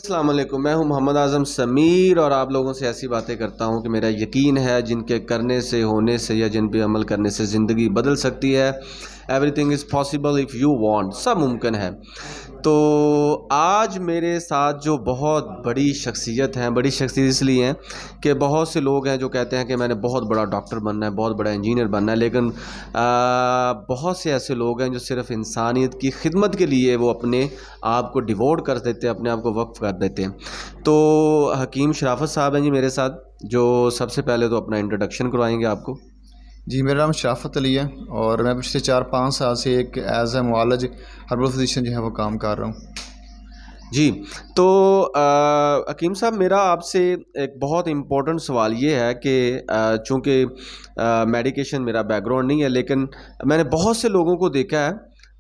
अस्सलाम वालेकुम। मैं हूं मोहम्मद आज़म समीर और आप लोगों से ऐसी बातें करता हूं कि मेरा यकीन है जिनके करने से, होने से या जिन पे अमल करने से ज़िंदगी बदल सकती है। Everything is possible if you want, सब मुमकिन है। तो आज मेरे साथ जो बहुत बड़ी शख्सियत हैं, बड़ी शख्सियत इसलिए हैं कि बहुत से लोग हैं जो कहते हैं कि मैंने बहुत बड़ा डॉक्टर बनना है, बहुत बड़ा इंजीनियर बनना है, लेकिन बहुत से ऐसे लोग हैं जो सिर्फ़ इंसानियत की खिदमत के लिए वो अपने आप को डिवोट कर देते हैं, अपने आप को वक्फ कर देते हैं। तो हकीम शराफत साहब हैं जी मेरे साथ, जो सबसे पहले तो अपना इंट्रोडक्शन करवाएंगे आपको। जी, मेरा नाम शराफ़त अली है और मैं पिछले 4-5 साल से एक एज़ ए मुआलिज हर्बल फिजिशियन जो है वो काम कर रहा हूँ। जी, तो हकीम साहब, मेरा आपसे एक बहुत इम्पोर्टेंट सवाल ये है कि चूँकि मेडिकेशन मेरा बैकग्राउंड नहीं है, लेकिन मैंने बहुत से लोगों को देखा है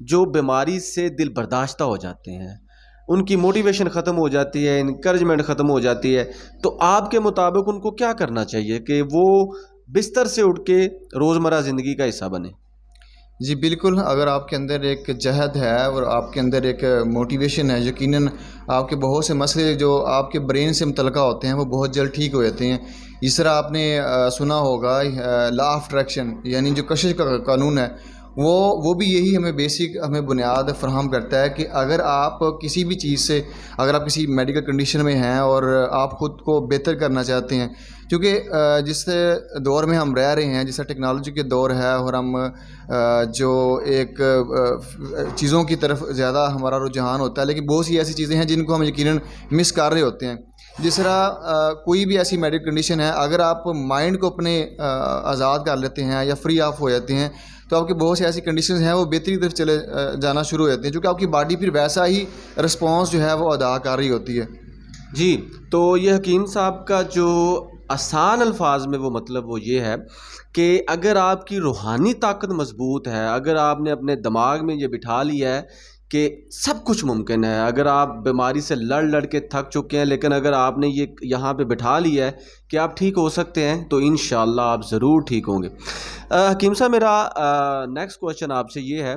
जो बीमारी से दिल बर्दाश्त हो जाते हैं, उनकी मोटिवेशन ख़त्म हो जाती है, इनकरेजमेंट ख़त्म हो जाती है। तो आपके मुताबिक उनको क्या करना चाहिए कि वो बिस्तर से उठ के रोज़मर्रा ज़िंदगी का हिस्सा बने? जी, बिल्कुल, अगर आपके अंदर एक जहद है और आपके अंदर एक मोटिवेशन है, यकीनन आपके बहुत से मसले जो आपके ब्रेन से मुतल्लिक़ा होते हैं वो बहुत जल्द ठीक हो जाते हैं। इस तरह आपने सुना होगा लॉ ऑफ अट्रैक्शन, यानी जो कशिश का कानून है, वो भी यही हमें बेसिक हमें बुनियाद फ़राहम करता है कि अगर आप किसी भी चीज़ से, अगर आप किसी मेडिकल कंडीशन में हैं और आप ख़ुद को बेहतर करना चाहते हैं, क्योंकि जिस दौर में हम रह रहे हैं, जैसा टेक्नोलॉजी के दौर है और हम जो एक चीज़ों की तरफ ज़्यादा हमारा रुझान होता है, लेकिन बहुत सी ऐसी चीज़ें हैं जिनको हम यकीनन मिस कर रहे होते हैं। जिस तरह कोई भी ऐसी मेडिकल कंडीशन है, अगर आप माइंड को अपने आज़ाद कर लेते हैं या फ्री ऑफ हो जाते हैं, तो आपकी बहुत सी ऐसी कंडीशंस हैं वो बेहतरी की तरफ चले जाना शुरू हो जाते हैं, क्योंकि आपकी बॉडी फिर वैसा ही रिस्पॉन्स जो है वो अदा कर रही होती है। जी, तो ये हकीम साहब का जो आसान अल्फाज में वो मतलब वो ये है कि अगर आपकी रूहानी ताकत मज़बूत है, अगर आपने अपने दिमाग में ये बिठा लिया है कि सब कुछ मुमकिन है, अगर आप बीमारी से लड़ लड़ के थक चुके हैं, लेकिन अगर आपने ये यहाँ पे बिठा लिया है कि आप ठीक हो सकते हैं, तो इंशाअल्लाह आप ज़रूर ठीक होंगे। हकीम साहब, मेरा नेक्स्ट क्वेश्चन आपसे ये है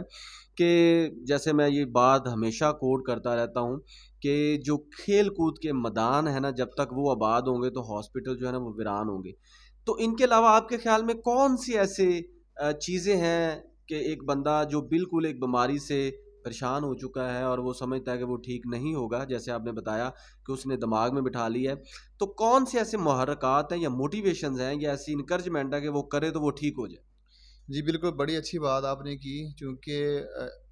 कि जैसे मैं ये बात हमेशा कोट करता रहता हूँ कि जो खेल कूद के मैदान है ना, जब तक वो आबाद होंगे तो हॉस्पिटल जो है ना वो वीरान होंगे। तो इनके अलावा आपके ख्याल में कौन सी ऐसे चीज़ें हैं कि एक बंदा जो बिल्कुल एक बीमारी से परेशान हो चुका है और वो समझता है कि वो ठीक नहीं होगा, जैसे आपने बताया कि उसने दिमाग में बिठा लिया है, तो कौन से ऐसे मुहर्रकात हैं या मोटिवेशंस हैं या ऐसी इंकरेजमेंट है कि वो करे तो वो ठीक हो जाए? जी, बिल्कुल, बड़ी अच्छी बात आपने की, चूँकि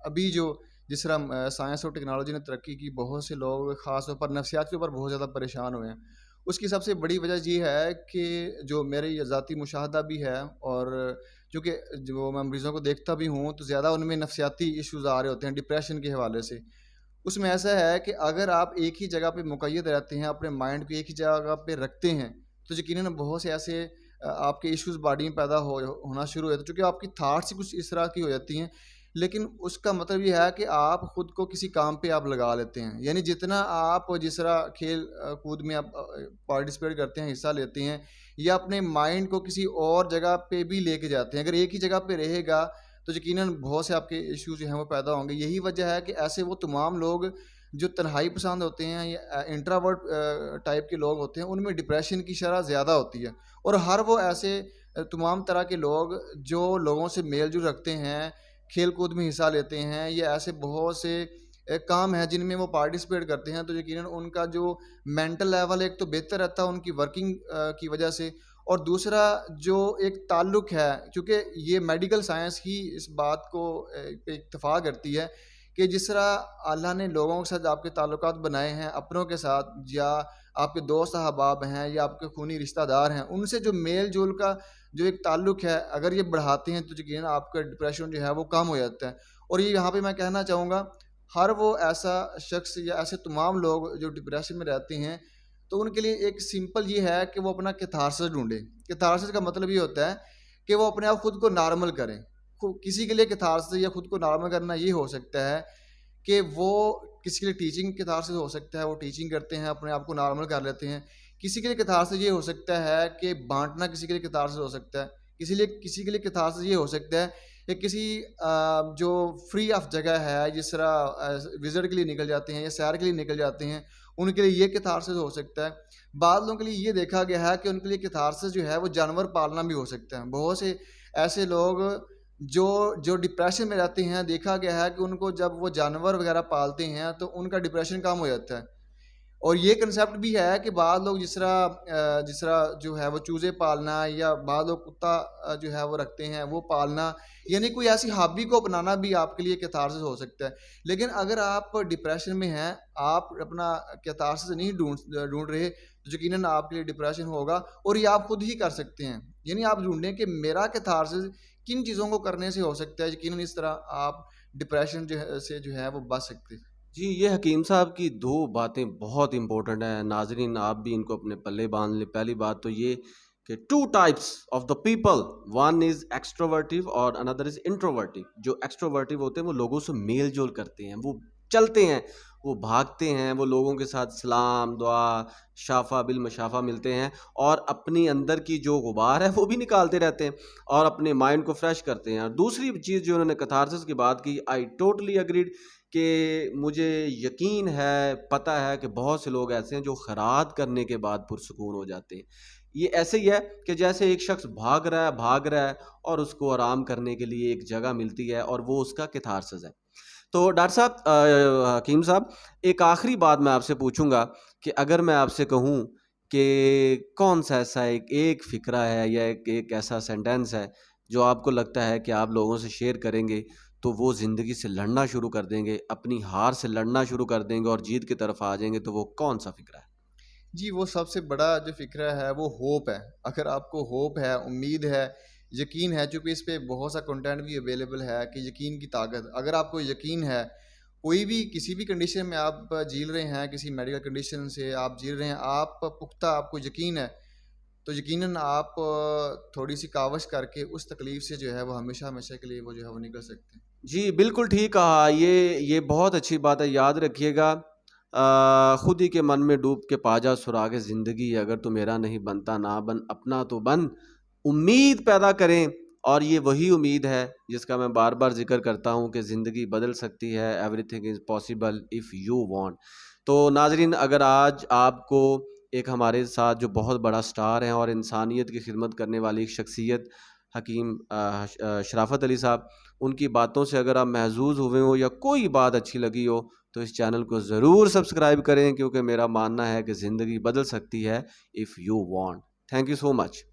अभी जो जिस तरह साइंस और टेक्नोलॉजी ने तरक्की की, बहुत से लोग ख़ास तौर पर नफ्सियात के ऊपर बहुत ज़्यादा परेशान हुए हैं। उसकी सबसे बड़ी वजह ये है कि जो मेरे ये ज़ाती मुशाहदा भी है, और चूँकि जो मैं मरीज़ों को देखता भी हूँ, तो ज़्यादा उनमें नफ्सियाती इश्यूज़ आ रहे होते हैं डिप्रेशन के हवाले से। उसमें ऐसा है कि अगर आप एक ही जगह पे मुक़य्यद रहते हैं, अपने माइंड को एक ही जगह पे रखते हैं, तो यकीनन बहुत से ऐसे आपके इश्यूज़ बॉडी में पैदा होना शुरू हो जाते हैं, चूँकि आपकी थाट्स ही कुछ इस तरह की हो जाती हैं। लेकिन उसका मतलब ये है कि आप खुद को किसी काम पे आप लगा लेते हैं। यानी जितना आप जिस तरह खेल कूद में आप पार्टिसिपेट करते हैं, हिस्सा लेते हैं, या अपने माइंड को किसी और जगह पे भी लेके जाते हैं। अगर एक ही जगह पे रहेगा, तो यकीनन बहुत से आपके इश्यूज़ जो हैं वो पैदा होंगे। यही वजह है कि ऐसे वो तमाम लोग जो तन्हाई पसंद होते हैं या इंट्रोवर्ट टाइप के लोग होते हैं, उनमें डिप्रेशन की शरह ज़्यादा होती है। और हर वो ऐसे तमाम तरह के लोग जो लोगों से मेल-जोल रखते हैं, खेल-कूद में हिस्सा लेते हैं, या ऐसे बहुत से काम हैं जिनमें वो पार्टिसिपेट करते हैं, तो यकीनन उनका जो मेंटल लेवल एक तो बेहतर रहता है उनकी वर्किंग की वजह से, और दूसरा जो एक ताल्लुक है, क्योंकि ये मेडिकल साइंस ही इस बात को पे इत्तेफ़ाक करती है कि जिस तरह अल्लाह ने लोगों के साथ आपके ताल्लुकात बनाए हैं, अपनों के साथ, या आपके दोस्त अहबाब हैं, या आपके खूनी रिश्तेदार हैं, उनसे जो मेल-जोल का जो एक ताल्लुक है, अगर ये बढ़ाते हैं, तो यकीनन आपका डिप्रेशन जो है वो कम हो जाता है। और ये यहाँ पे मैं कहना चाहूँगा, हर वो ऐसा शख्स या ऐसे तमाम लोग जो डिप्रेशन में रहते हैं, तो उनके लिए एक सिंपल ये है कि वो अपना कैथारसिस ढूँढें। कैथारसिस का मतलब ये होता है कि वो अपने आप खुद को नॉर्मल करें। किसी के लिए कैथारसिस या खुद को नॉर्मल करना ये हो सकता है कि वो किसी के लिए टीचिंग कैथारसिस हो सकता है, वो टीचिंग करते हैं, अपने आप को नॉर्मल कर लेते हैं। किसी के लिए कैथारसिस ये हो सकता है कि बाँटना किसी के लिए कैथारसिस हो सकता है। किसी के लिए कैथारसिस ये हो सकता है कि किसी जो फ्री ऑफ जगह है, जिस तरह विज़िट के लिए निकल जाते हैं या सैर के लिए निकल जाते हैं, उनके लिए ये कैथारसिस हो सकता है। बाद लोगों के लिए ये देखा गया है कि उनके लिए कैथारसिस जो है वो जानवर पालना भी हो सकता है। बहुत से ऐसे लोग जो जो डिप्रेशन में रहते हैं, देखा गया है कि उनको जब वो जानवर वगैरह पालते हैं तो उनका डिप्रेशन कम हो जाता है। और ये कंसेप्ट भी है कि बाद लोग जिस तरह जो है वो चूज़े पालना, या बाद लोग कुत्ता जो है वो रखते हैं वो पालना, यानी कोई ऐसी हॉबी को अपनाना भी आपके लिए कैथारसिस हो सकता है। लेकिन अगर आप डिप्रेशन में हैं, आप अपना कैथारसिस नहीं ढूंढ रहे, तो यकीनन आपके लिए डिप्रेशन होगा, और ये आप खुद ही कर सकते हैं। यानी आप ढूंढें कि मेरा कैथारसिस किन चीज़ों को करने से हो सकता है, यकीनन इस तरह आप डिप्रेशन से जो है वो बच सकते हैं। जी, ये हकीम साहब की 2 बातें बहुत इम्पोर्टेंट हैं। नाज़रीन आप भी इनको अपने पल्ले बाँध लें। पहली बात तो ये कि 2 types of the people, one is extrovertive और अनदर इज़ इंट्रोवर्टिव। जो एक्सट्रोवर्टिव होते हैं वो लोगों से मेल-जोल करते हैं, वो चलते हैं, वो भागते हैं, वो लोगों के साथ सलाम, दुआ, शाफ़ा बिल मशाफ़ा मिलते हैं और अपनी अंदर की जो गुबार है वो भी निकालते रहते हैं और अपने माइंड को फ्रेश करते हैं। और दूसरी चीज़ जो उन्होंने कैथारसिस की बात की, आई टोटली एग्रीड कि मुझे यकीन है, पता है कि बहुत से लोग ऐसे हैं जो खैरात करने के बाद पुरसुकून हो जाते हैं। ये ऐसे ही है कि जैसे एक शख्स भाग रहा है और उसको आराम करने के लिए एक जगह मिलती है और वो उसका कैथारसिस है। तो डॉक्टर साहब हकीम साहब, एक आखिरी बात मैं आपसे पूछूँगा कि अगर मैं आपसे कहूँ कि कौन-सा ऐसा एक एक फ़िक्रा है या एक एक ऐसा सेंटेंस है जो आपको लगता है कि आप लोगों से शेयर करेंगे तो वो ज़िंदगी से लड़ना शुरू कर देंगे, अपनी हार से लड़ना शुरू कर देंगे और जीत की तरफ आ जाएँगे, तो वो कौन-सा फ़िक्रा है? जी, वो सबसे बड़ा जो फ़िक्रा है वो होप है। अगर आपको होप है, उम्मीद है, यकीन है, चूँकि इस पे बहुत सा कंटेंट भी अवेलेबल है कि यकीन की ताकत। अगर आपको यकीन है, कोई भी किसी भी कंडीशन में आप झेल रहे हैं, किसी मेडिकल कंडीशन से आप झेल रहे हैं, आप पुख्ता आपको यकीन है, तो यकीनन आप थोड़ी-सी कावश करके उस तकलीफ़ से जो है वो हमेशा-हमेशा के लिए वो जो है वो निकल सकते हैं। जी, बिल्कुल ठीक कहा। ये बहुत अच्छी बात है, याद रखिएगा खुद ही के मन में डूब के पा जा सुरागे ज़िंदगी, अगर तू मेरा नहीं बनता ना बन, अपना तो बन। उम्मीद पैदा करें और ये वही उम्मीद है जिसका मैं बार-बार ज़िक्र करता हूँ कि ज़िंदगी बदल सकती है, everything is possible if you want. तो नाज़रीन, अगर आज आपको एक हमारे साथ जो बहुत बड़ा स्टार हैं और इंसानियत की खिदमत करने वाली एक शख्सियत हकीम शराफ़त अली साहब, उनकी बातों से अगर आप महज़ूज़ हुए हो या कोई बात अच्छी लगी हो, तो इस चैनल को ज़रूर सब्सक्राइब करें क्योंकि मेरा मानना है कि ज़िंदगी बदल सकती है if you want. Thank you so much.